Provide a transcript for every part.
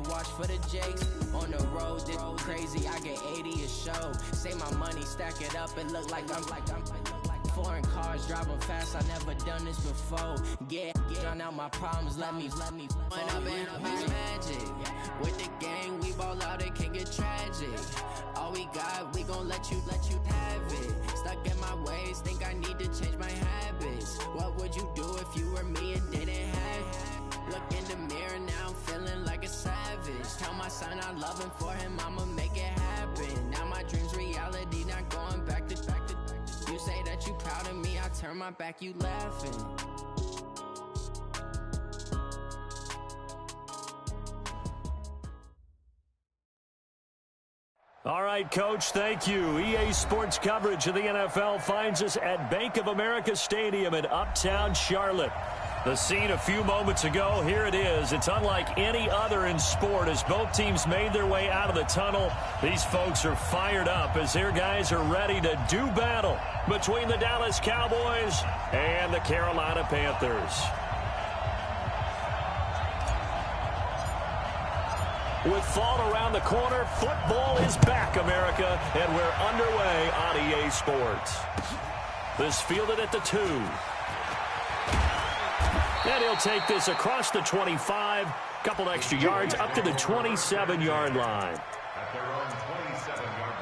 watch for the Jakes. On the road, this crazy, I get 80 a show. Save my money, stack it up, and look like I'm foreign cars, driving fast, I never done this before. Get drown out my problems, let me When up and up is magic. With the gang, we ball out, it can get tragic. All we got, we gon' let you have it. Stuck in my ways, think I need to change my habits. What would you do if you were me and didn't have it? Look in the mirror, now I'm feeling like a savage. Tell my son I love him, for him I'ma make it happen. Now my dream's reality, not going back to. You say that you proud of me, I turn my back, you laughing. All right, Coach, thank you. EA Sports coverage of the NFL finds us at Bank of America Stadium in Uptown Charlotte. The scene a few moments ago, here it is. It's unlike any other in sport as both teams made their way out of the tunnel. These folks are fired up as their guys are ready to do battle between the Dallas Cowboys and the Carolina Panthers. With fall around the corner, football is back, America, and we're underway on EA Sports. This fielded at the 2. And he'll take this across the 25, couple extra yards up to the 27-yard line. At their own 27-yard line.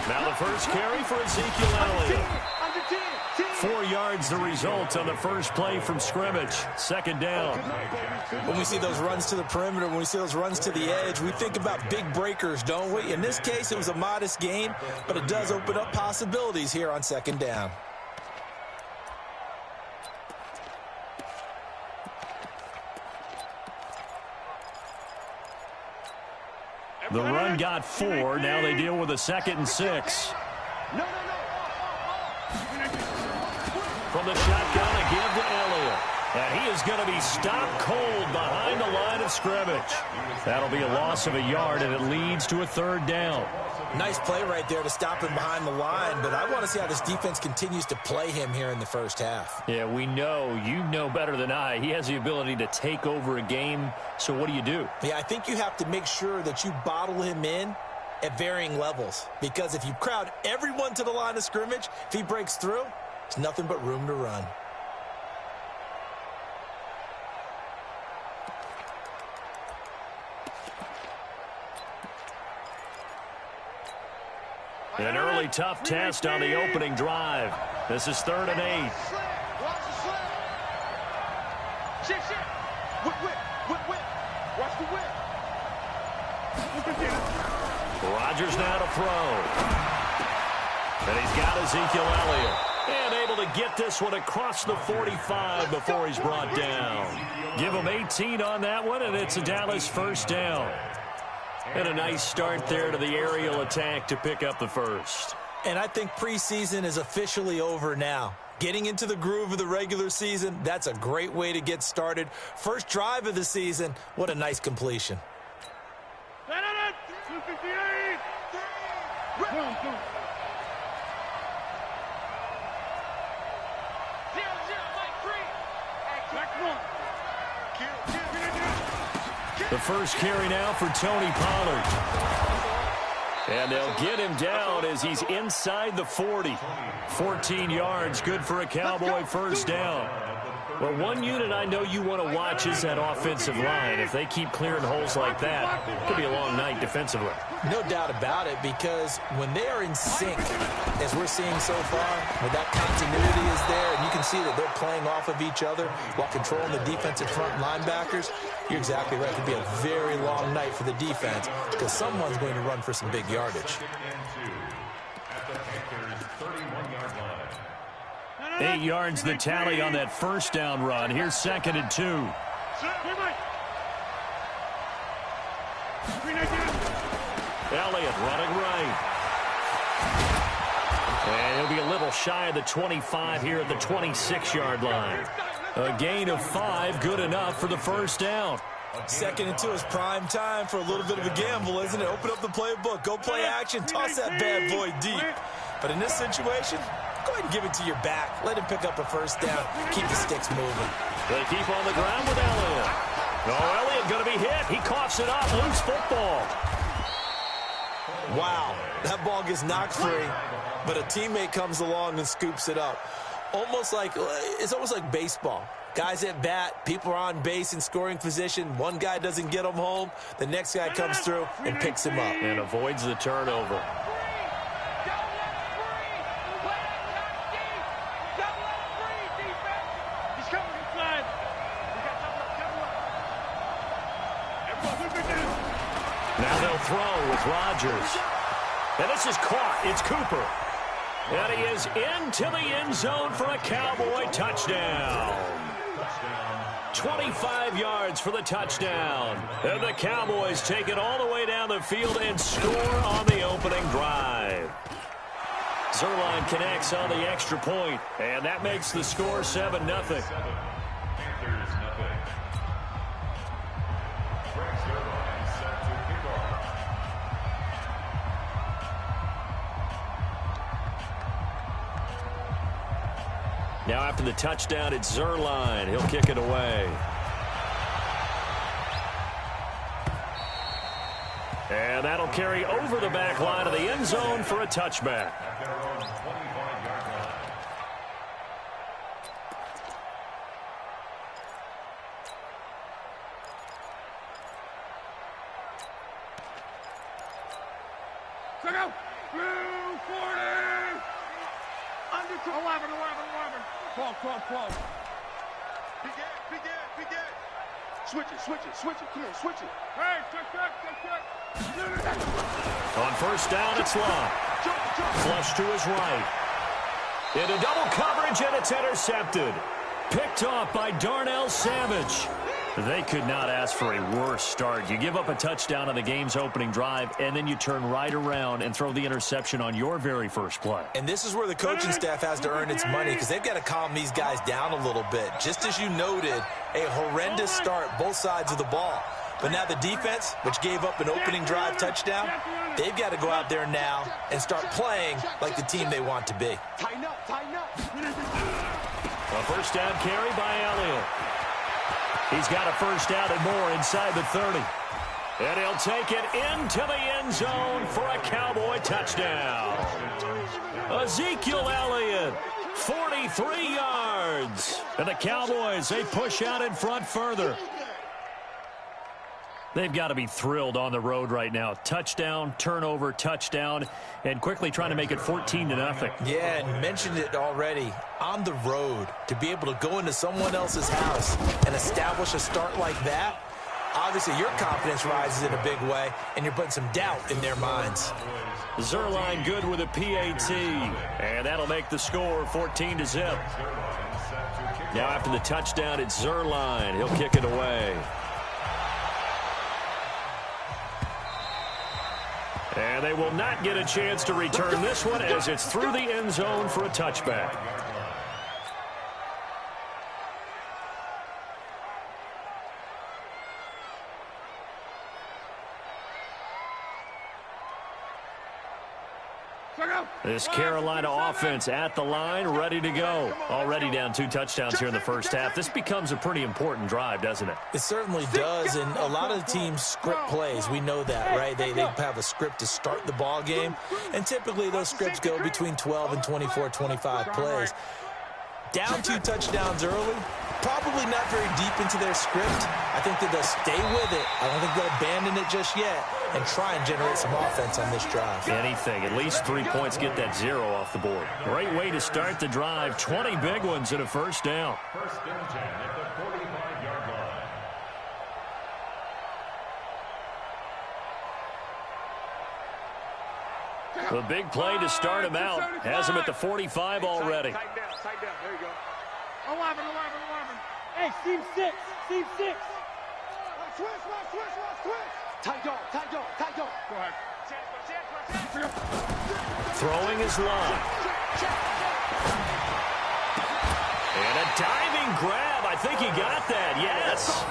Now the first carry for Ezekiel Elliott. 4 yards the result on the first play from scrimmage. Second down. When we see those runs to the perimeter, when we see those runs to the edge, we think about big breakers, don't we? In this case, it was a modest gain, but it does open up possibilities here on second down. The run got 4. Now they deal with a 2nd and 6. From the shotgun again to Elliott. And he is going to be stopped cold behind the line of scrimmage. That'll be a loss of a yard, and it leads to a 3rd down. Nice play right there to stop him behind the line, but I want to see how this defense continues to play him here in the first half. Yeah, we know. You know better than I. He has the ability to take over a game, so what do? Yeah, I think you have to make sure that you bottle him in at varying levels, because if you crowd everyone to the line of scrimmage, if he breaks through, it's nothing but room to run. An early tough test on the opening drive. This is 3rd and 8. Rodgers now to throw. And he's got Ezekiel Elliott. And able to get this one across the 45 before he's brought down. Give him 18 on that one, and it's a Dallas first down. And a nice start there to the aerial attack to pick up the first. And I think preseason is officially over now. Getting into the groove of the regular season, that's a great way to get started. First drive of the season, what a nice completion. The first carry now for Tony Pollard. And they'll get him down as he's inside the 40. 14 yards, good for a Cowboy first down. Well, one unit I know you want to watch is that offensive line. If they keep clearing holes like that, it could be a long night defensively. No doubt about it, because when they are in sync, as we're seeing so far, when that continuity is there, and you can see that they're playing off of each other while controlling the defensive front linebackers, you're exactly right. It could be a very long night for the defense because someone's going to run for some big yardage. 8 yards the tally on that first down run. Here's 2nd and 2. Elliott running right. And he'll be a little shy of the 25 here at the 26-yard line. A gain of 5, good enough for the first down. 2nd and 2 is prime time for a little bit of a gamble, isn't it? Open up the playbook, go play action, toss that bad boy deep. But in this situation, go ahead and give it to your back. Let him pick up a first down. Keep the sticks moving. They keep on the ground with Elliott. Oh, Elliott going to be hit. He coughs it up. Loose football. Wow, that ball gets knocked free, but a teammate comes along and scoops it up. It's almost like baseball. Guys at bat, people are on base in scoring position. One guy doesn't get him home. The next guy comes through and picks him up. And avoids the turnover. Now they'll throw with Rodgers. And this is caught. It's Cooper. And he is into the end zone for a Cowboy touchdown. 25 yards for the touchdown. And the Cowboys take it all the way down the field and score on the opening drive. Zerline connects on the extra point, and that makes the score 7-0. Now after the touchdown, it's Zerline. He'll kick it away. And that'll carry over the back line of the end zone for a touchback. Check out. 40. Under 11. 12. Begin. Switch it. Come on, switch it. Hey, check. On first down, it's Long. Flush to his right. Into double coverage, and it's intercepted. Picked off by Darnell Savage. They could not ask for a worse start. You give up a touchdown on the game's opening drive, and then you turn right around and throw the interception on your very first play. And this is where the coaching staff has to earn its money, because they've got to calm these guys down a little bit. Just as you noted, a horrendous start both sides of the ball. But now the defense, which gave up an opening drive touchdown, they've got to go out there now and start playing like the team they want to be. Tighten up. A first down carry by Elliott. He's got a first down and more inside the 30. And he'll take it into the end zone for a Cowboy touchdown. Ezekiel Elliott, 43 yards. And the Cowboys, they push out in front further. They've got to be thrilled on the road right now. Touchdown, turnover, touchdown, and quickly trying to make it 14-0. Yeah, and mentioned it already. On the road, to be able to go into someone else's house and establish a start like that, obviously your confidence rises in a big way, and you're putting some doubt in their minds. Zerline good with a PAT, and that'll make the score 14-0. Now after the touchdown, it's Zerline. He'll kick it away. And they will not get a chance to return this one as it's through the end zone for a touchback. This Carolina offense at the line, ready to go. Already down 2 touchdowns here in the first half. This becomes a pretty important drive, doesn't it? It certainly does, and a lot of the teams script plays. We know that, right? They have a script to start the ball game, and typically those scripts go between 12 and 24, 25 plays. Down 2 touchdowns early, probably not very deep into their script. I think that they'll stay with it. I don't think they'll abandon it just yet and try and generate some offense on this drive. Anything. At least 3 points, get that 0 off the board. Great way to start the drive. 20 big ones and a first down. First and 10 at the 45-yard line. The big play to start him out. Has him at the 45 already. Tighten down. There you go. 11. Hey, Steve 6. Switch. Tight dog. Go ahead. Throwing his line. And a diving grab. I think he got that. Yes.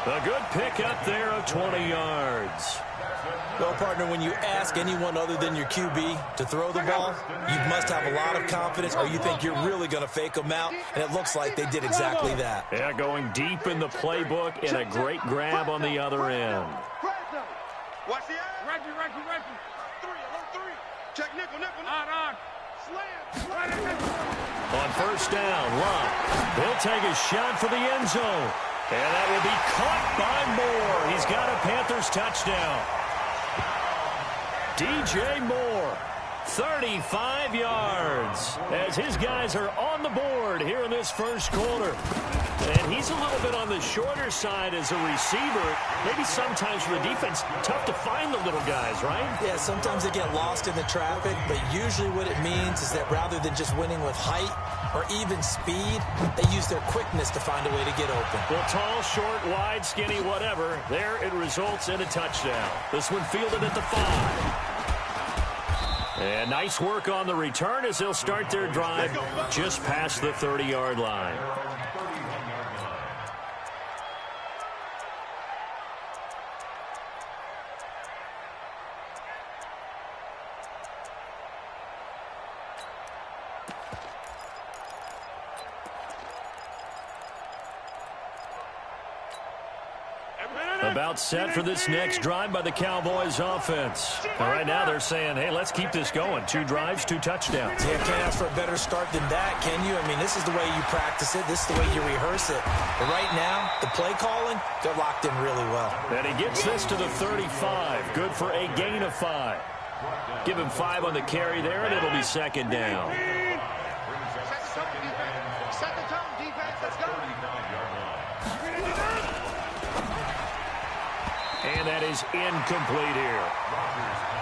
A good pickup there of 20 yards. Well, partner, when you ask anyone other than your QB to throw the ball, you must have a lot of confidence or you think you're really going to fake them out, and it looks like they did exactly that. Yeah, going deep in the playbook and a great grab on the other end. Watch the eye. Reggie. Three. Check nickel. On. Slam. On first down, Locke. He'll take a shot for the end zone. And that will be caught by Moore. He's got a Panthers touchdown. DJ Moore, 35 yards, as his guys are on the board here in this first quarter. And he's a little bit on the shorter side as a receiver. Maybe sometimes for the defense, tough to find the little guys, right? Yeah, sometimes they get lost in the traffic, but usually what it means is that rather than just winning with height or even speed, they use their quickness to find a way to get open. Well, tall, short, wide, skinny, whatever, there it results in a touchdown. This one fielded at the 5. And nice work on the return as they'll start their drive just past the 30-yard line. About set for this next drive by the Cowboys offense. And right now they're saying, hey, let's keep this going. 2 drives, 2 touchdowns. Yeah, can't ask for a better start than that, can you? I mean, this is the way you practice it. This is the way you rehearse it. But right now, the play calling, they're locked in really well. And he gets this to the 35. Good for a gain of 5. Give him 5 on the carry there, and it'll be second down. Set the tone, defense. Let's go. And that is incomplete here.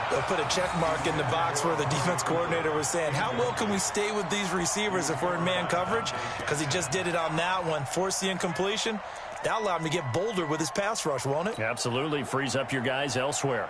They'll put a check mark in the box where the defense coordinator was saying, how well can we stay with these receivers if we're in man coverage? Because he just did it on that one, forced the incompletion. That allowed him to get bolder with his pass rush, won't it? Absolutely. Frees up your guys elsewhere.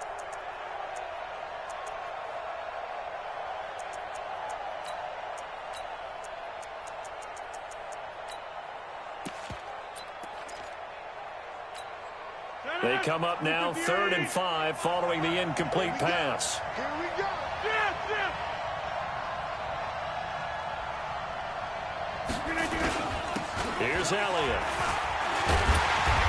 They come up now, 3rd and 5, following the incomplete pass. Here we go. Here's Elliott.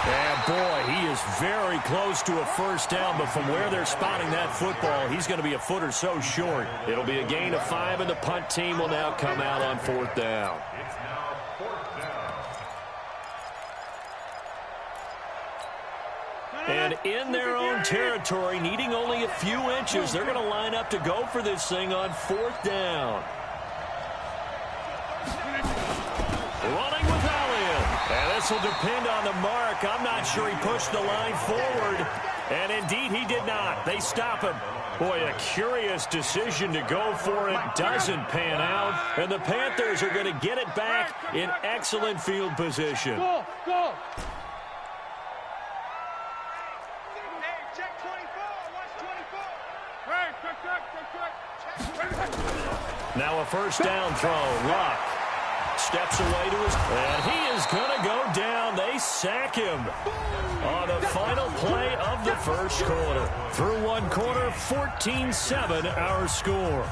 And boy, he is very close to a first down, but from where they're spotting that football, he's going to be a foot or so short. It'll be a gain of 5, and the punt team will now come out on 4th down. It's now 4th down. And in their own territory, needing only a few inches, they're going to line up to go for this thing on 4th down. Running with Elliott. And this will depend on the mark. I'm not sure he pushed the line forward. And indeed, he did not. They stop him. Boy, a curious decision to go for it. Doesn't pan out. And the Panthers are going to get it back in excellent field position. Go. Now a first down throw. Locke steps away to his... And he is going to go down. They sack him on the final play of the first quarter. Through one quarter, 14-7 our score.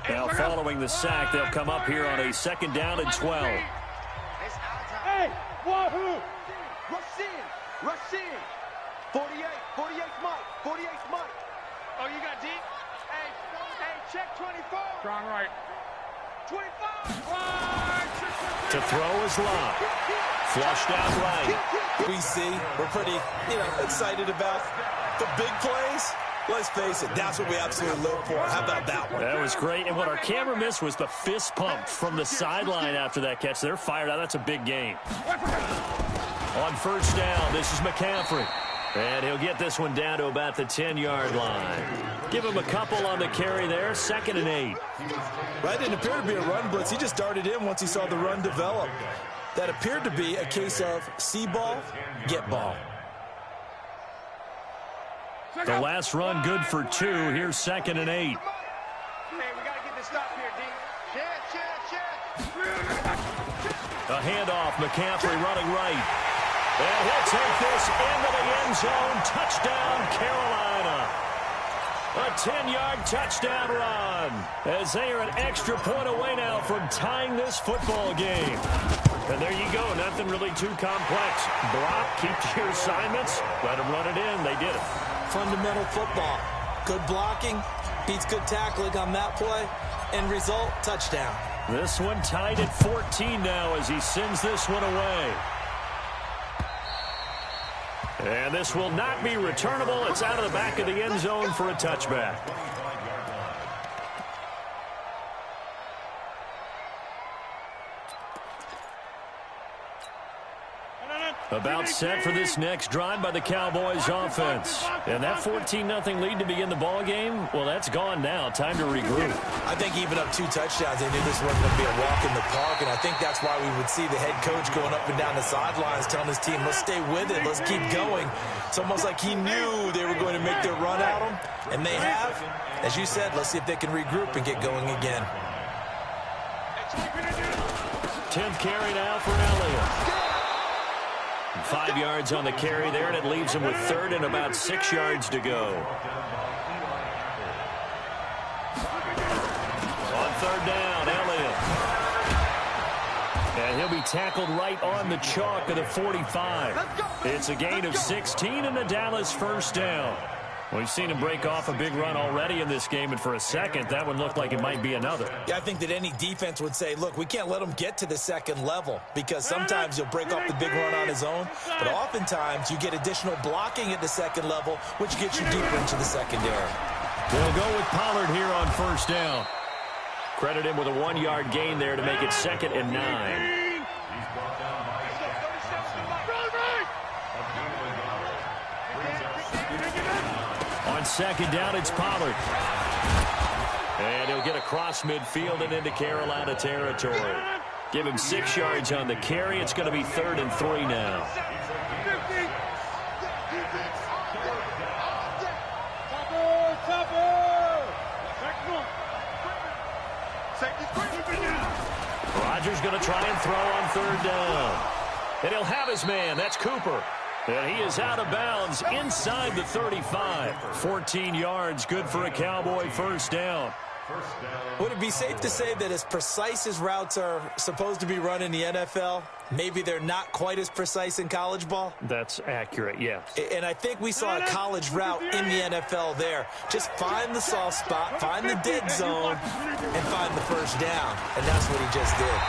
Now following the sack, they'll come up here on a 2nd down and 12. Hey, wahoo! Rush in. 48's Mike. 48's Mike. Oh, you got deep? Hey, check 24. Strong right. 25. To throw is Locke. Flushed out right. We see, we're pretty, excited about the big plays. Let's face it, that's what we absolutely live for. How about that one? That was great. And what our camera missed was the fist pump from the sideline after that catch. They're fired out. That's a big gain. On first down, this is McCaffrey. And he'll get this one down to about the 10-yard line. Give him a couple on the carry there. 2nd and 8. Right, didn't appear to be a run blitz. He just darted in once he saw the run develop. that appeared to be a case of see ball, get ball. The last run good for 2. Here's 2nd and 8. Hey, we got to get this stop here, D. A handoff, McCaffrey running right. And he'll take this into the end zone. Touchdown, Carolina. A 10-yard touchdown run as they are an extra point away now from tying this football game. And there you go. Nothing really too complex. Block, keep to your assignments, let them run it in. They did it. Fundamental football. Good blocking, beats good tackling on that play. End result, touchdown. This one tied at 14 now as he sends this one away. And this will not be returnable. It's out of the back of the end zone for a touchback. About set for this next drive by the Cowboys offense. And that 14-0 lead to begin the ball game, well, that's gone now. Time to regroup. I think even up 2 touchdowns, they knew this wasn't going to be a walk in the park, and I think that's why we would see the head coach going up and down the sidelines telling his team, let's stay with it, let's keep going. It's almost like he knew they were going to make their run at him, and they have. As you said, let's see if they can regroup and get going again. 10th carry now for Elliott. 5 yards on the carry there, and it leaves him with 3rd and about 6 yards to go. On 3rd down, Elliott. And he'll be tackled right on the chalk of the 45. It's a gain of 16 and a Dallas first down. We've seen him break off a big run already in this game, and for a second, that one looked like it might be another. Yeah, I think that any defense would say, look, we can't let him get to the second level because sometimes he'll break off the big run on his own, but oftentimes you get additional blocking at the second level, which gets you deeper into the secondary. They'll go with Pollard here on first down. Credit him with a 1-yard gain there to make it 2nd and 9. On 2nd down, it's Pollard. And he'll get across midfield and into Carolina territory. Give him 6 yards on the carry. It's going to be 3rd and 3 now. Rodgers going to try and throw on 3rd down. And he'll have his man. That's Cooper. And he is out of bounds inside the 35. 14 yards, good for a Cowboy first down. Would it be safe to say that as precise as routes are supposed to be run in the NFL, maybe they're not quite as precise in college ball? That's accurate, yes. And I think we saw a college route in the NFL there. Just find the soft spot, find the dead zone, and find the first down. And that's what he just did.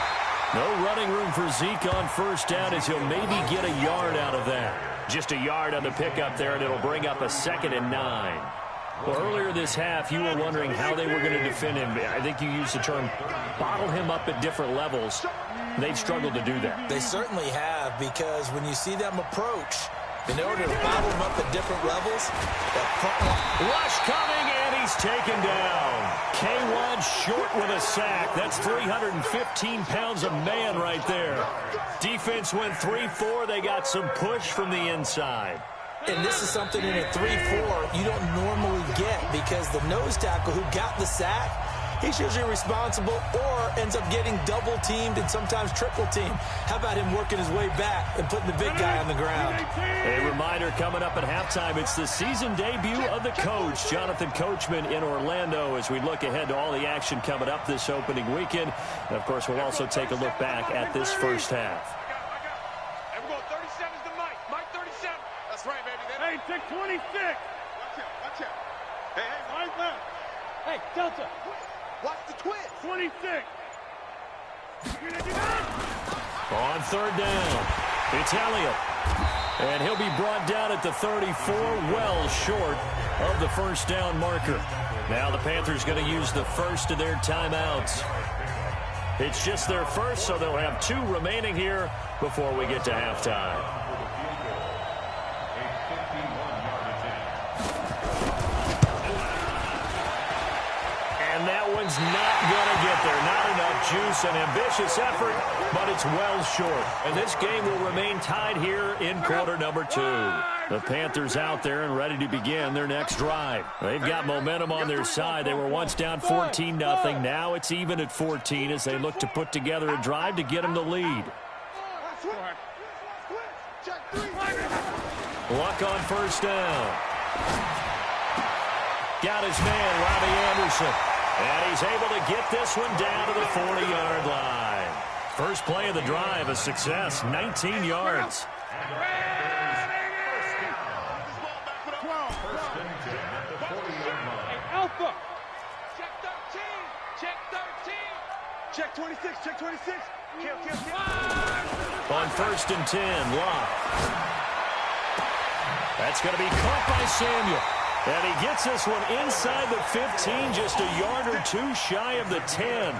No running room for Zeke on first down as he'll maybe get a yard out of that. Just a yard on the pickup there, and it'll bring up a 2nd and 9. Well, earlier this half, you were wondering how they were going to defend him. I think you used the term bottle him up at different levels. They've struggled to do that. They certainly have, because when you see them approach, in order to bottle him up at different levels, that front line. Rush coming, and he's taken down. K1 short with a sack. That's 315 pounds of man right there. Defense went 3-4. They got some push from the inside. And this is something in a 3-4 you don't normally get, because the nose tackle who got the sack, he's usually responsible or ends up getting double-teamed and sometimes triple-teamed. How about him working his way back and putting the big guy on the ground? A reminder coming up at halftime, it's the season debut of the coach, Jonathan Coachman, in Orlando, as we look ahead to all the action coming up this opening weekend. And, of course, we'll also take a look back at this first half. And we're going 37's the Mike. Mike 37. That's right, baby. Hey, take 26. Watch out, watch out. Hey, right left. Hey, Delta. Watch the twist. 26. On 3rd down, it's Elliott. And he'll be brought down at the 34, well short of the first down marker. Now the Panthers going to use the first of their timeouts. It's just their first, so they'll have 2 remaining here before we get to halftime. And that one one's not going to get there. Not enough juice. An ambitious effort, but it's well short. And this game will remain tied here in quarter number 2. The Panthers out there and ready to begin their next drive. They've got momentum on their side. They were once down 14-0. Now it's even at 14 as they look to put together a drive to get them the lead. Luck on first down. Got his man, Robbie Anderson. And he's able to get this one down to the 40-yard line. First play of the drive, a success, 19 yards. Alpha. Check 13. Check 13. Check 26. Check 26. Kill. On first and 10, Locke. That's going to be caught by Samuel. And he gets this one inside the 15, just a yard or two shy of the 10.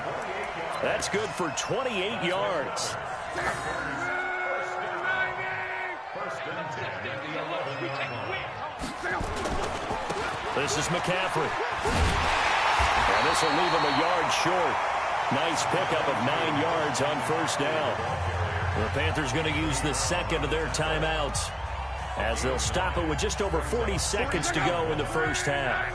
That's good for 28 yards. This is McCaffrey. And this will leave him a yard short. Nice pickup of 9 yards on first down. The Panthers going to use the second of their timeouts, as they'll stop it with just over 40 seconds to go in the first half.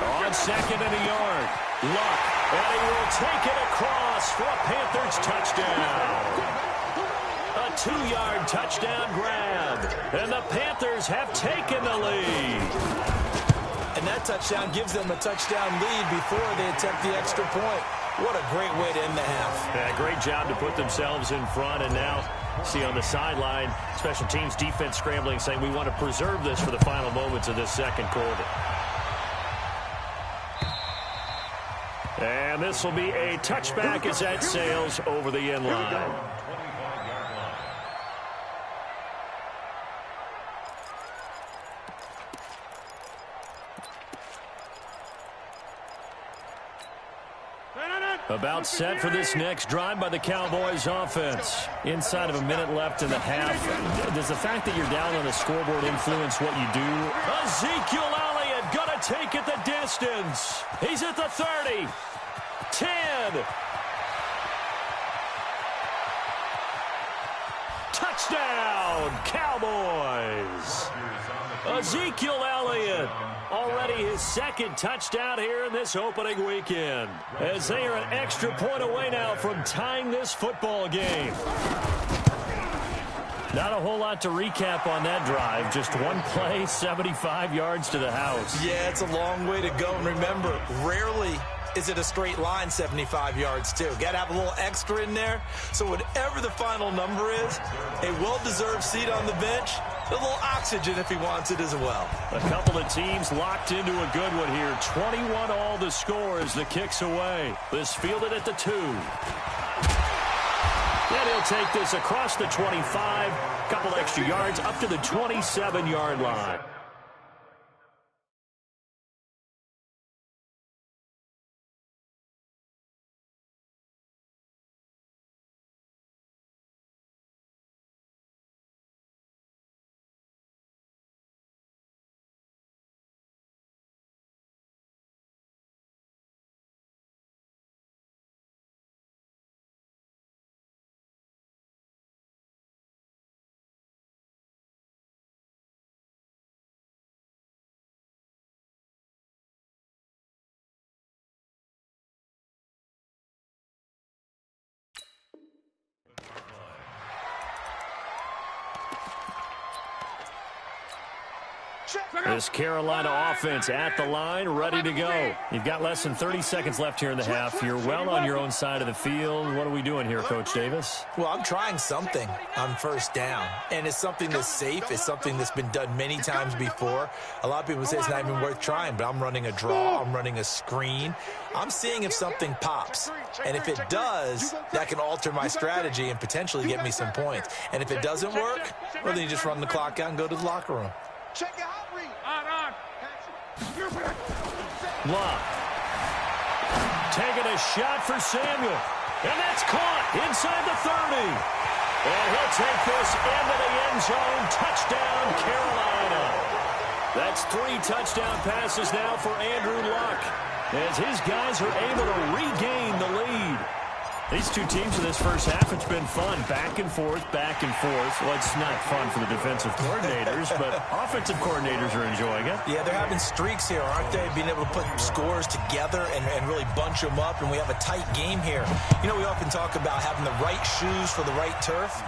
On second and a yard, Luck, and he will take it across for a Panthers touchdown. A 2-yard touchdown grab, and the Panthers have taken the lead. And that touchdown gives them a touchdown lead before they attempt the extra point. What a great way to end the half. Yeah, great job to put themselves in front. And now, see on the sideline, special teams defense scrambling, saying we want to preserve this for the final moments of this second quarter. And this will be a touchback as that sails over the end line. About set for this next drive by the Cowboys offense. Inside of a minute left in the half. Does the fact that you're down on the scoreboard influence what you do? Ezekiel Elliott gonna take it the distance. He's at the 30. 10. Touchdown, Cowboys. Ezekiel Elliott, already his second touchdown here in this opening weekend, as they are an extra point away now from tying this football game. Not a whole lot to recap on that drive. Just one play, 75 yards to the house. Yeah, it's a long way to go. And remember, rarely is it a straight line 75 yards, too. Got to have a little extra in there. So whatever the final number is, a well-deserved seat on the bench, a little oxygen if he wants it as well. A couple of teams locked into a good one here. 21 all the score as the kick's away. This fielded at the 2. Then he'll take this across the 25. Couple extra yards up to the 27-yard line. This Carolina offense at the line, ready to go. You've got less than 30 seconds left here in the half. You're well on your own side of the field. What are we doing here, Coach Davis? Well, I'm trying something on first down, and it's something that's safe. It's something that's been done many times before. A lot of people say it's not even worth trying, but I'm running a draw. I'm running a screen. I'm seeing if something pops, and if it does, that can alter my strategy and potentially get me some points. And if it doesn't work, well, then you just run the clock out and go to the locker room. Check it out. Locke. Taking a shot for Samuel. And that's caught inside the 30. And he'll take this into the end zone touchdown, Carolina. That's 3 touchdown passes now for Andrew Luck, as his guys are able to regain the lead. These two teams in this first half, it's been fun. Back and forth, back and forth. Well, it's not fun for the defensive coordinators, but offensive coordinators are enjoying it. Yeah, they're having streaks here, aren't they? Being able to put scores together and really bunch them up, and we have a tight game here. You know, we often talk about having the right shoes for the right turf.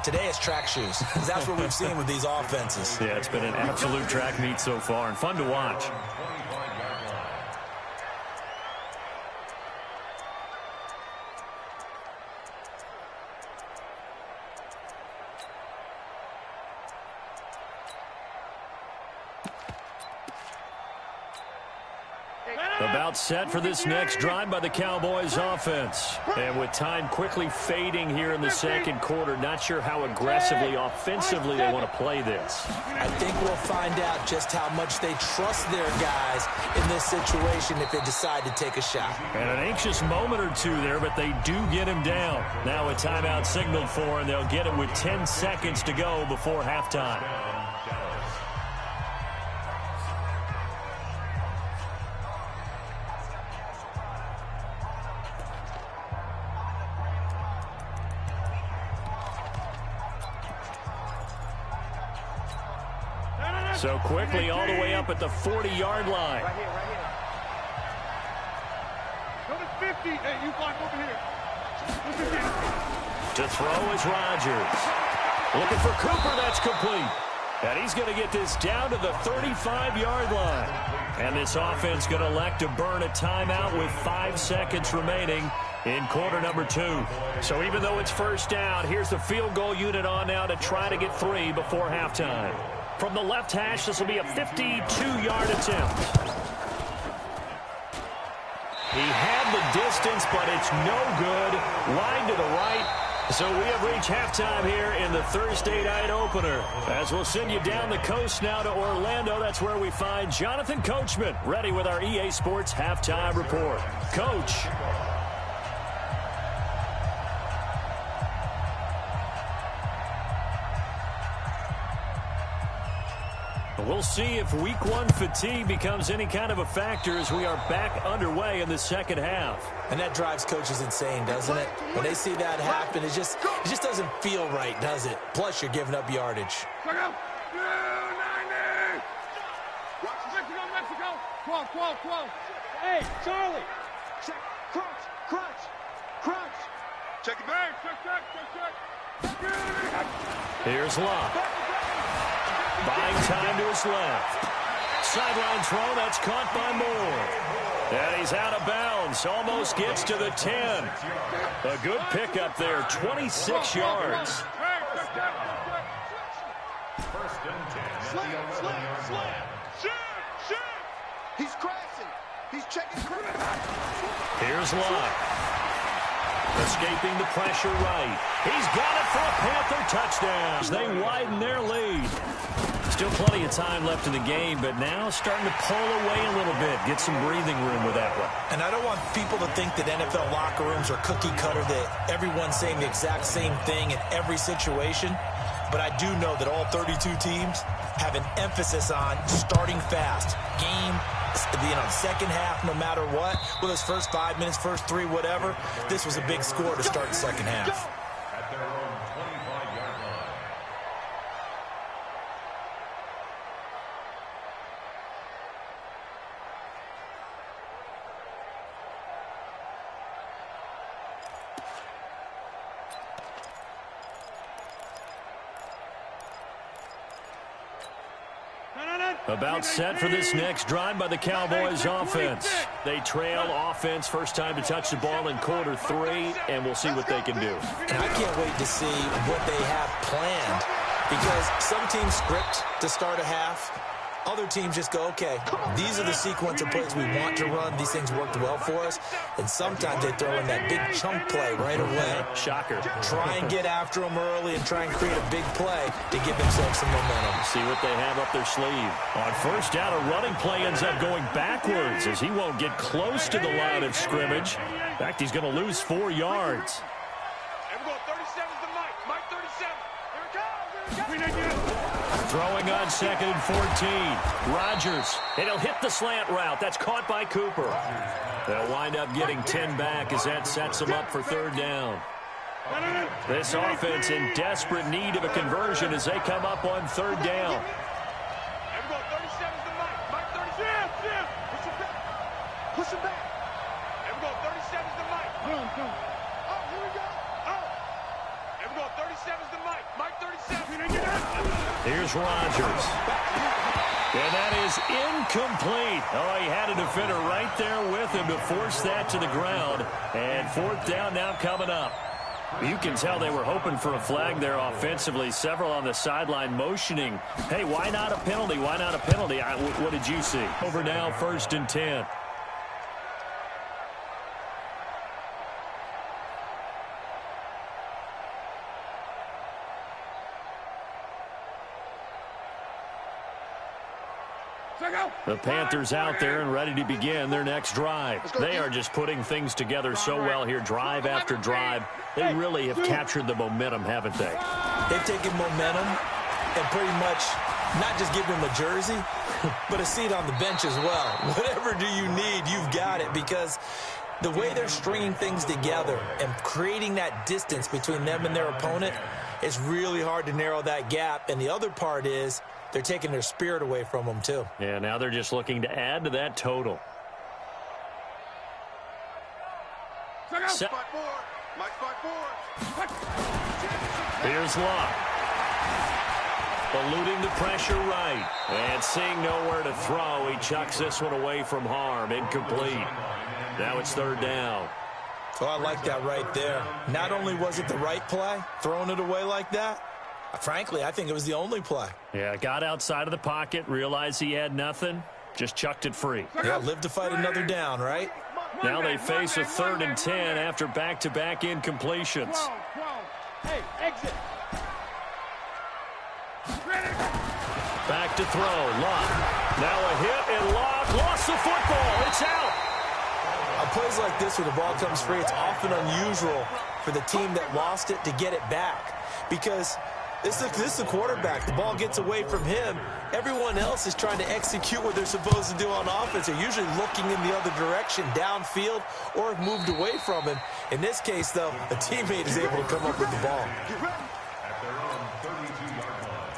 Today it's track shoes, because that's what we've seen with these offenses. Yeah, it's been an absolute track meet so far, and fun to watch. About set for this next drive by the Cowboys offense. And with time quickly fading here in the second quarter, not sure how aggressively, offensively they want to play this. I think we'll find out just how much they trust their guys in this situation if they decide to take a shot. And an anxious moment or two there, but they do get him down. Now a timeout signaled for, and they'll get it with 10 seconds to go before halftime. So quickly all the way up at the 40-yard line. Right here, right here. Go to 50. Hey, you block over here. To throw is Rodgers. Looking for Cooper, that's complete. And he's going to get this down to the 35-yard line. And this offense going to elect to burn a timeout with 5 seconds remaining in quarter number 2. So even though it's first down, here's the field goal unit on now to try to get 3 before halftime. From the left hash, this will be a 52-yard attempt. He had the distance, but it's no good. Line to the right. So we have reached halftime here in the Thursday night opener. As we'll send you down the coast now to Orlando, that's where we find Jonathan Coachman, ready with our EA Sports halftime report. Coach. We'll see if week 1 fatigue becomes any kind of a factor as we are back underway in the second half. And that drives coaches insane, doesn't it? When they see that happen, it just doesn't feel right, does it? Plus, you're giving up yardage. Check out. 290. Mexico, Mexico. 12, 12, 12. Hey, Charlie. Check. Crunch, crunch, crunch. Check it back. Check. Here's Locke. Buying time to his left. Sideline throw, that's caught by Moore. And he's out of bounds, almost gets to the 10. A good pickup there, 26 yards. First and 10. Slam. Shoot. He's crashing. He's checking. Here's Locke. Escaping the pressure right. He's got it for a Panther touchdown. They widen their lead. Still plenty of time left in the game, but now starting to pull away a little bit. Get some breathing room with that one. And I don't want people to think that NFL locker rooms are cookie cutter, that everyone's saying the exact same thing in every situation. But I do know that all 32 teams have an emphasis on starting fast. Game, second half, no matter what. Whether it's first 5 minutes, first 3, whatever. This was a big score to start the second half. At their own 25-yard line. About set for this next drive by the Cowboys offense. They trail offense first time to touch the ball in quarter 3, and we'll see what they can do. And I can't wait to see what they have planned, because some teams script to start a half. Other teams just go, okay, these are the sequence of plays we want to run. These things worked well for us. And sometimes they throw in that big chunk play right away. Shocker. Try and get after them early and try and create a big play to give themselves some momentum. See what they have up their sleeve. On first down, a running play ends up going backwards as he won't get close to the line of scrimmage. In fact, he's going to lose 4 yards. And we're going 37's the Mike. Mike 37. Here it comes. Throwing on 2nd and 14. Rodgers, and he'll hit the slant route. That's caught by Cooper. They'll wind up getting 10 back as that sets them up for 3rd down. This offense in desperate need of a conversion as they come up on 3rd down. Push him back. And we're going 37's the Mike. Oh, here we go. Oh. And we're going 37's the Mike. Mike 37. Here's Rodgers. And that is incomplete. Oh, he had a defender right there with him to force that to the ground. And 4th down now coming up. You can tell they were hoping for a flag there offensively. Several on the sideline motioning. Hey, why not a penalty? Why not a penalty? What did you see? Over now, 1st and 10. The Panthers out there and ready to begin their next drive. They are just putting things together so well here, drive after drive. They really have captured the momentum, haven't they? They've taken momentum and pretty much not just give them a jersey, but a seat on the bench as well. Whatever do you need, you've got it, because the way they're stringing things together and creating that distance between them and their opponent, it's really hard to narrow that gap. And the other part is they're taking their spirit away from them, too. Yeah, now they're just looking to add to that total. Here's Luck. Eluding the pressure right. And seeing nowhere to throw, he chucks this one away from harm. Incomplete. Now it's 3rd down. Oh, I like that right there. Not only was it the right play, throwing it away like that, frankly, I think it was the only play. Yeah, got outside of the pocket, realized he had nothing, just chucked it free. Yeah, live to fight another down, right? Now they face a 3rd and 10 after back-to-back incompletions. Hey, exit. Back to throw, Luck. Now a hit, and Luck lost the football. It's out. On plays like this where the ball comes free, it's often unusual for the team that lost it to get it back, because this is the quarterback. The ball gets away from him. Everyone else is trying to execute what they're supposed to do on offense. They're usually looking in the other direction, downfield, or have moved away from him. In this case, though, a teammate is able to come up with the ball. At their own 32-yard line.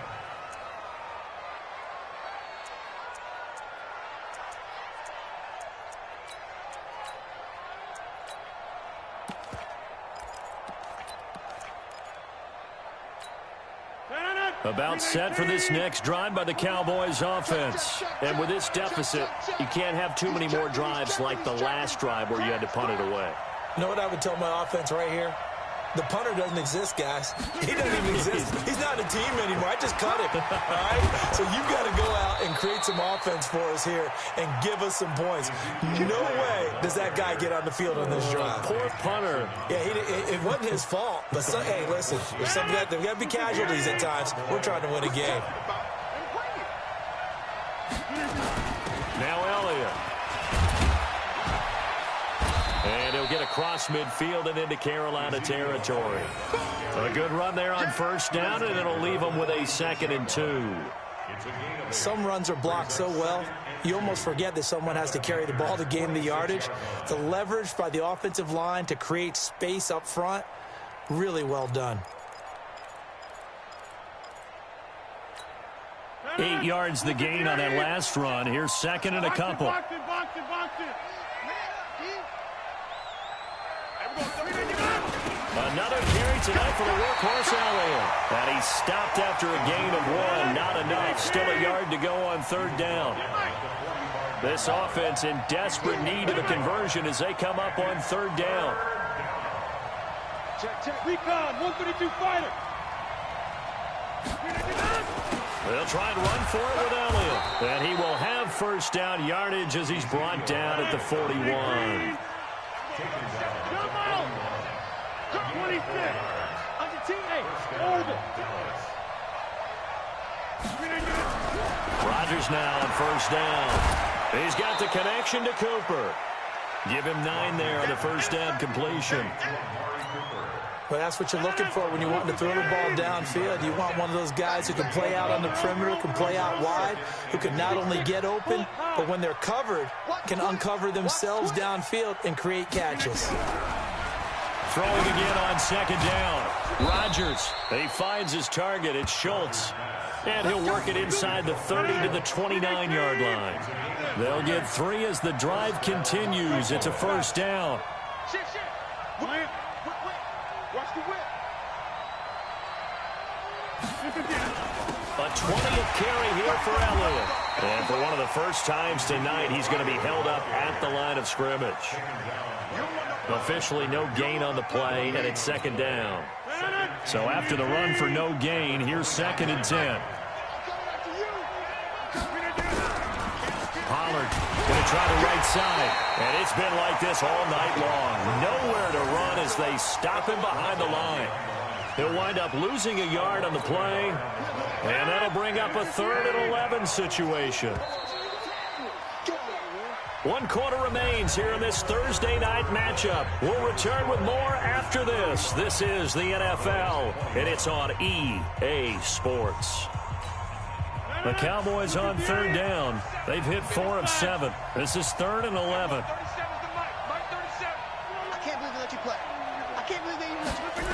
About set for this next drive by the Cowboys offense. And with this deficit, you can't have too many more drives like the last drive where you had to punt it away. You know what I would tell my offense right here? The punter doesn't exist, guys. He doesn't even exist. He's not a team anymore. I just cut him. All right? So you've got to go out and create some offense for us here and give us some points. No way does that guy get on the field on this drive. Poor punter. Yeah, it wasn't his fault. But, hey, listen, there's got to be casualties at times. We're trying to win a game. Now Elliott. And he'll get across midfield and into Carolina territory. A good run there on 1st down, and it'll leave them with a 2nd and 2. Some runs are blocked so well, you almost forget that someone has to carry the ball to gain the yardage. The leverage by the offensive line to create space up front, really well done. 8 yards the gain on that last run. Here's 2nd and a couple. Another carry tonight for the workhorse Elliott. And he stopped after a gain of 1. Not enough. Still a yard to go on 3rd down. This offense in desperate need of a conversion as they come up on 3rd down. Check. Recon, 132 fighter. They'll try and run for it with Elliott. And he will have 1st down yardage as he's brought down at the 41. 26. Rodgers now on 1st down. He's got the connection to Cooper. Give him 9 there on the 1st down completion. Well, that's what you're looking for when you want to throw the ball downfield. You want one of those guys who can play out on the perimeter, can play out wide, who can not only get open, but when they're covered, can uncover themselves downfield and create catches. Throwing again on second down. Rodgers, he finds his target. It's Schultz. And he'll work it inside the 30 to the 29-yard line. They'll get 3 as the drive continues. It's a first down. Watch the whip. A 20th carry here for Elliott. And for one of the first times tonight, he's going to be held up at the line of scrimmage. Officially no gain on the play, and it's second down. So after the run for no gain, here's 2nd and 10. Pollard going to try the right side. And it's been like this all night long. Nowhere to run as they stop him behind the line. He'll wind up losing a yard on the play. And that'll bring up a 3rd and 11 situation. 1 quarter remains here in this Thursday night matchup. We'll return with more after this. This is the NFL, and it's on EA Sports. The Cowboys on 3rd down. They've hit 4 of 7. This is 3rd and 11. I can't believe they let you play. I can't believe they even let you play.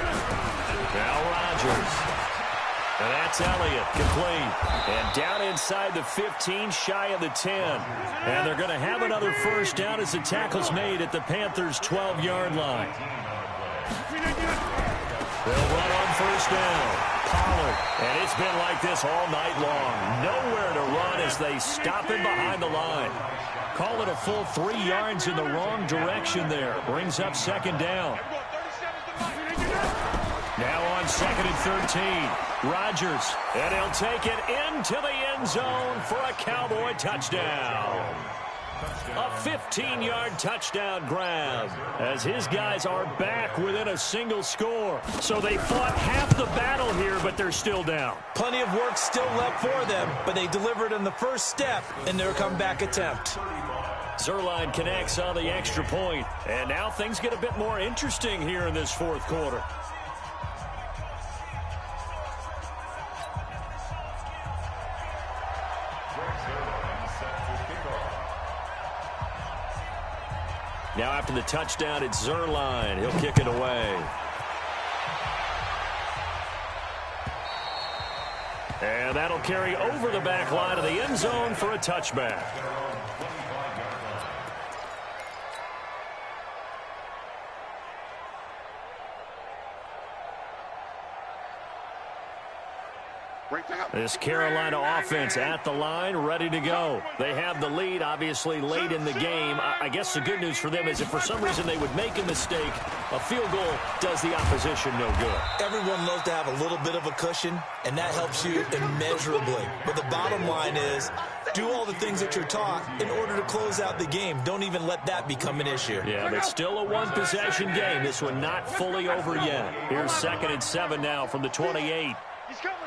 Now Rodgers. And that's Elliott, complete. And down inside the 15, shy of the 10. And they're going to have another first down as the tackle's made at the Panthers' 12-yard line. They'll run on first down. Pollard. And it's been like this all night long. Nowhere to run as they stop him behind the line. Call it a full 3 yards in the wrong direction there. Brings up second down. Now on 2nd and 13. Rodgers. And he'll take it into the end zone for a Cowboy touchdown. A 15-yard touchdown grab as his guys are back within a single score. So they fought half the battle here, but they're still down. Plenty of work still left for them, but they delivered on the first step in their comeback attempt. Zuerlein connects on the extra point, and now things get a bit more interesting here in this 4th quarter. Now after the touchdown, it's Zuerlein. He'll kick it away. And that'll carry over the back line of the end zone for a touchback. This Carolina offense at the line, ready to go. They have the lead, obviously, late in the game. I guess the good news for them is if for some reason they would make a mistake, a field goal does the opposition no good. Everyone loves to have a little bit of a cushion, and that helps you immeasurably. But the bottom line is, do all the things that you're taught in order to close out the game. Don't even let that become an issue. Yeah, but still a one-possession game. This one not fully over yet. Here's 2nd and 7 now from the 28. He's coming.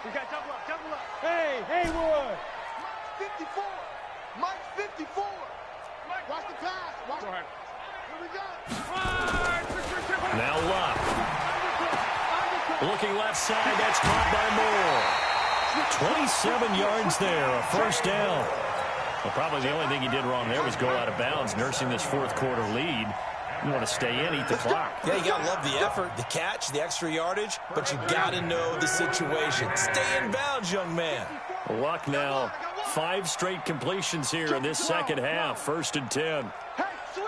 We got double up. Hey, Haywood. Mike's 54. Mike's 54. Mike, watch the pass. Watch. Go ahead. Here we go. Now Luck. Looking left side. That's caught by Moore. 27 yards there. A first down. Well, probably the only thing he did wrong there was go out of bounds, nursing this 4th quarter lead. You want to stay in, eat the clock. Yeah, you got to love the effort, the catch, the extra yardage, but you got to know the situation. Stay in bounds, young man. Luck now. 5 straight completions here in this 2nd half. 1st and 10. Hey, switch.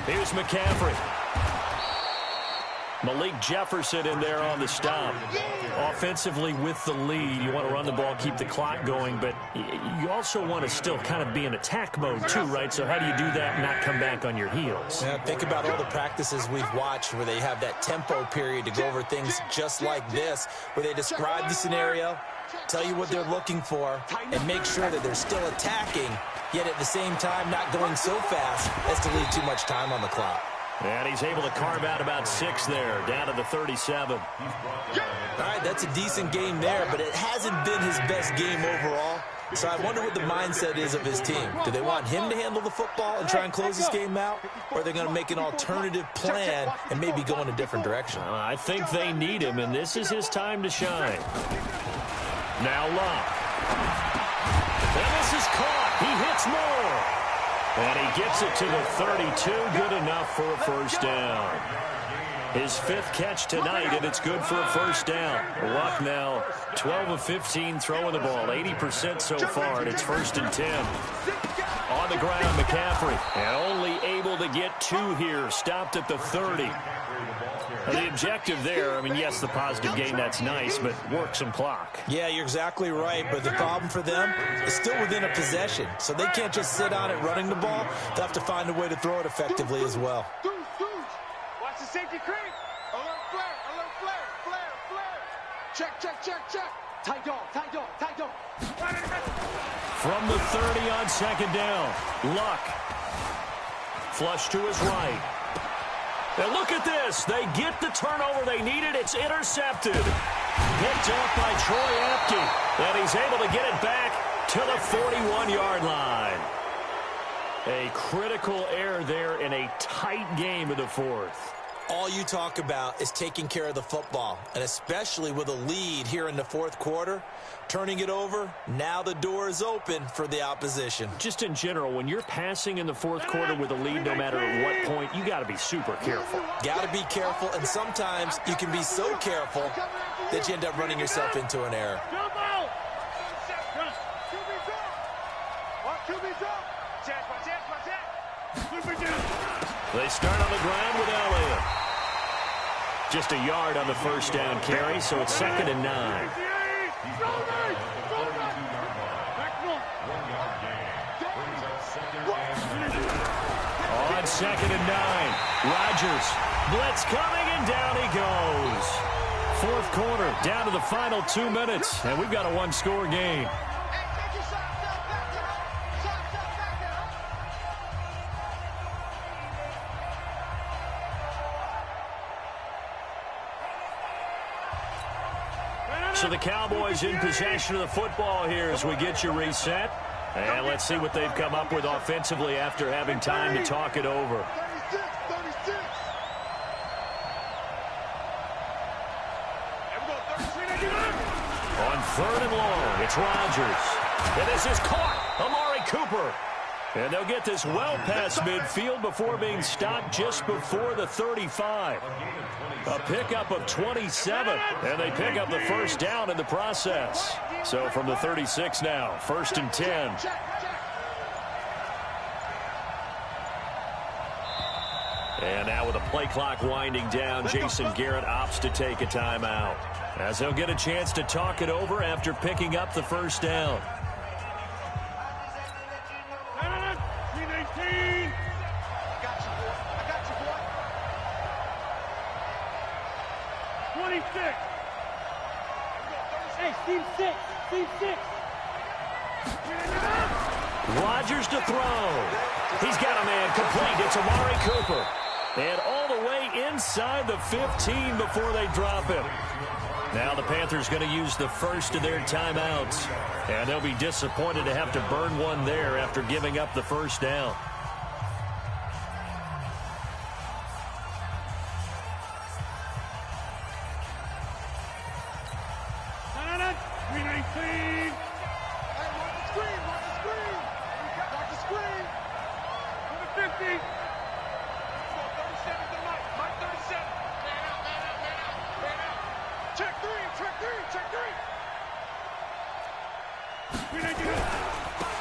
Here's McCaffrey. Malik Jefferson in there on the stop. Offensively with the lead, you want to run the ball, keep the clock going, but you also want to still kind of be in attack mode too, right? So how do you do that and not come back on your heels? Yeah, think about all the practices we've watched where they have that tempo period to go over things just like this, where they describe the scenario, tell you what they're looking for, and make sure that they're still attacking, yet at the same time not going so fast as to leave too much time on the clock. And he's able to carve out about 6 there, down to the 37. All right, that's a decent game there, but it hasn't been his best game overall. So I wonder what the mindset is of his team. Do they want him to handle the football and try and close this game out? Or are they going to make an alternative plan and maybe go in a different direction? I think they need him, and this is his time to shine. Now Luck. And this is caught. He hits more. And he gets it to the 32. Good enough for a first down. His 5th catch tonight, and it's good for a first down. Luck now 12 of 15 throwing the ball, 80% so far, and it's 1st and 10. On the ground, McCaffrey, and only able to get 2 here, stopped at the 30. Now, the objective there, I mean, yes, the positive gain, that's nice, but work some clock. Yeah, you're exactly right, but the problem for them is still within a possession, so they can't just sit on it running the ball. They'll have to find a way to throw it effectively as well. Watch the safety creep. Alert flare, flare. Check. Tight dog. From the 30 on 2nd down, Luck. Flush to his right. And look at this. They get the turnover they needed. It's intercepted. Picked up by Troy Apke. And he's able to get it back to the 41-yard line. A critical error there in a tight game in the 4th. All you talk about is taking care of the football, and especially with a lead here in the 4th quarter, turning it over, now the door is open for the opposition. Just in general, when you're passing in the 4th quarter with a lead, no matter at what point, you got to be super careful. Got to be careful, and sometimes you can be so careful that you end up running yourself into an error. They start on the ground with Elliott. Just a yard on the first down carry, so it's 2nd and 9. On 2nd and 9, Rodgers. Blitz coming, and down he goes. 4th quarter, down to the final 2 minutes, and we've got a 1-score game. So the Cowboys in possession of the football here as we get you reset. And let's see what they've come up with offensively after having time to talk it over. 36. On 3rd and long, it's Rodgers. And this is caught. Amari Cooper. And they'll get this well past midfield before being stopped just before the 35. A pickup of 27, and they pick up the first down in the process. So from the 36 now, 1st and 10. And now with the play clock winding down, Jason Garrett opts to take a timeout, as he'll get a chance to talk it over after picking up the first down. Rodgers to throw. He's got a man complete. It's Amari Cooper. And all the way inside the 15 before they drop him. Now the Panthers going to use the first of their timeouts. And they'll be disappointed to have to burn one there after giving up the first down.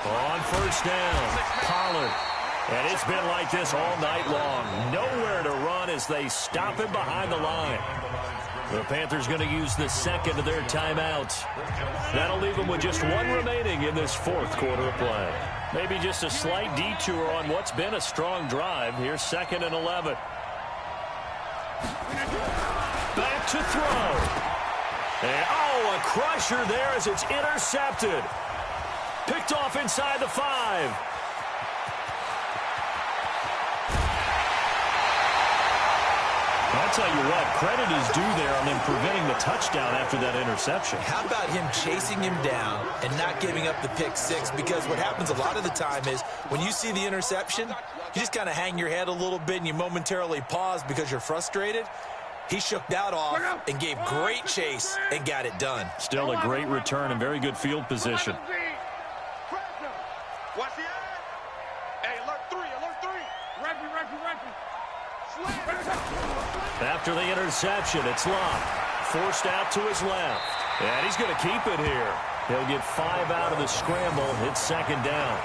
On first down, Pollard. And it's been like this all night long. Nowhere to run as they stop him behind the line. The Panthers going to use the second of their timeouts. That'll leave them with just one remaining in this 4th quarter of play. Maybe just a slight detour on what's been a strong drive. Here's 2nd and 11. Back to throw. And, a crusher there as it's intercepted. Picked off inside the 5. I'll tell you what, credit is due there on them preventing the touchdown after that interception. How about him chasing him down and not giving up the pick six? Because what happens a lot of the time is when you see the interception, you just kind of hang your head a little bit and you momentarily pause because you're frustrated. He shook that off and gave great chase and got it done. Still a great return and very good field position. Watch the eye. Hey, alert three. Referee. After the interception, it's Locke. Forced out to his left. And he's going to keep it here. He'll get 5 out of the scramble. It's second down.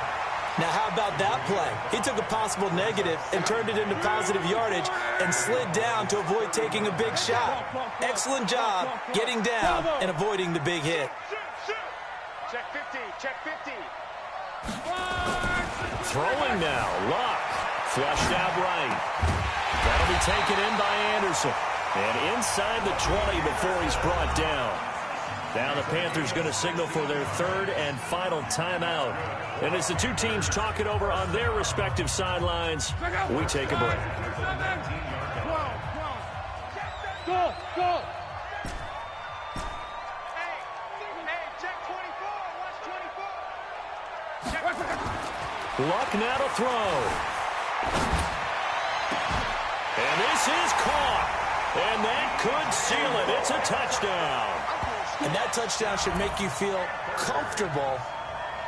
Now, how about that play? He took a possible negative and turned it into positive yardage and slid down to avoid taking a big shot. Excellent job getting down and avoiding the big hit. Check 50. Throwing now. Locke. Flushed out right. That'll be taken in by Anderson. And inside the 20 before he's brought down. Now the Panthers going to signal for their third and final timeout. And as the two teams talk it over on their respective sidelines, we take a break. Go. Hey, check 24. Watch 24. Luck now to throw. And this is caught. And that could seal it. It's a touchdown. And that touchdown should make you feel comfortable.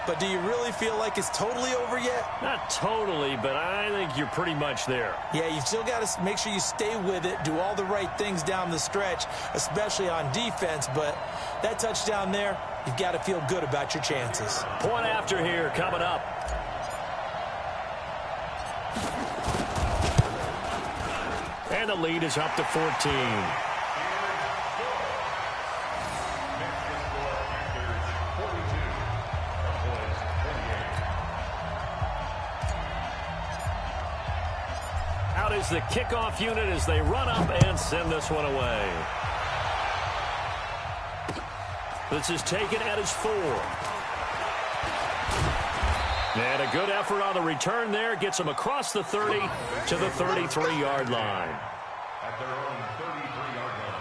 But do you really feel like it's totally over yet? Not totally, but I think you're pretty much there. Yeah, you've still got to make sure you stay with it, do all the right things down the stretch, especially on defense. But that touchdown there, you've got to feel good about your chances. Point after here coming up. And the lead is up to 14. Out is the kickoff unit as they run up and send this one away. This is taken at his 4. And a good effort on the return there. Gets him across the 30 to the 33-yard line. At their own 33-yard line.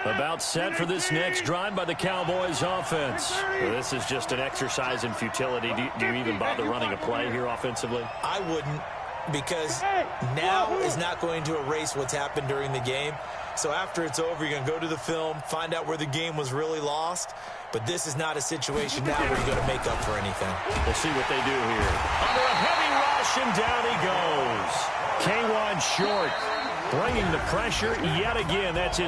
About set for this next drive by the Cowboys offense. Well, this is just an exercise in futility. Do you even bother running a play here offensively? I wouldn't, because now is not going to erase what's happened during the game. So after it's over, you're going to go to the film, find out where the game was really lost. But this is not a situation now where you're going to make up for anything. We'll see what they do here. Under a heavy rush, and down he goes. K1 short, bringing the pressure yet again. That's it.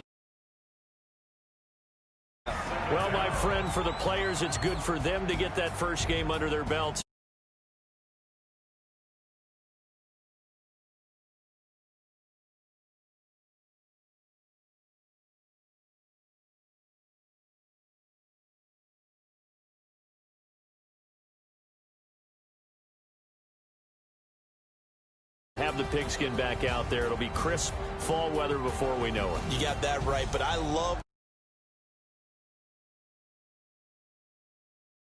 Well, my friend, for the players, it's good for them to get that first game under their belts. Have the pigskin back out there. It'll be crisp fall weather before we know it. You got that right, but I love